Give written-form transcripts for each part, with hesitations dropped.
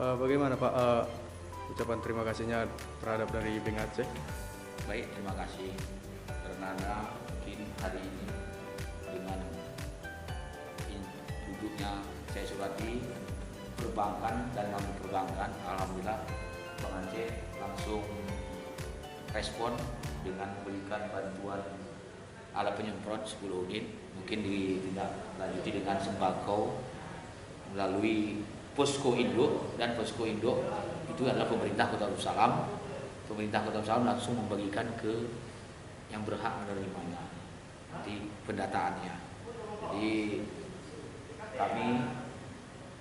Bagaimana Pak ucapan terima kasihnya terhadap dari Bank Aceh? Baik, terima kasih karena mungkin hari ini dengan duduknya saya Surati perbankan dan non perbankan, alhamdulillah Bank Aceh langsung respon dengan memberikan bantuan alat penyemprot 10 unit, mungkin ditindaklanjuti dengan sembako melalui Posko Induk, dan Posko Induk itu adalah pemerintah Kota Darussalam. Pemerintah Kota Darussalam langsung membagikan ke yang berhak menerimanya di pendataannya. Jadi kami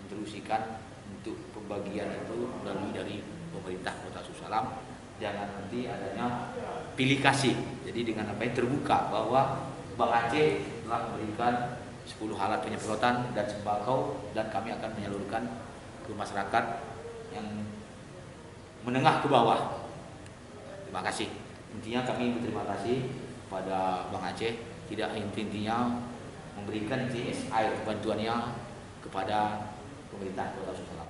instruksikan untuk pembagian itu melalui dari pemerintah Kota Darussalam, jangan nanti adanya pilih kasih. Jadi dengan apa yang terbuka bahwa Bank Aceh telah memberikan 10 alat penyemprotan dan sembako, dan kami akan menyalurkan ke masyarakat yang menengah ke bawah. Terima kasih. Intinya kami berterima kasih pada Bank Aceh, tidak intinya memberikan air bantuannya kepada pemerintah Kota Darussalam.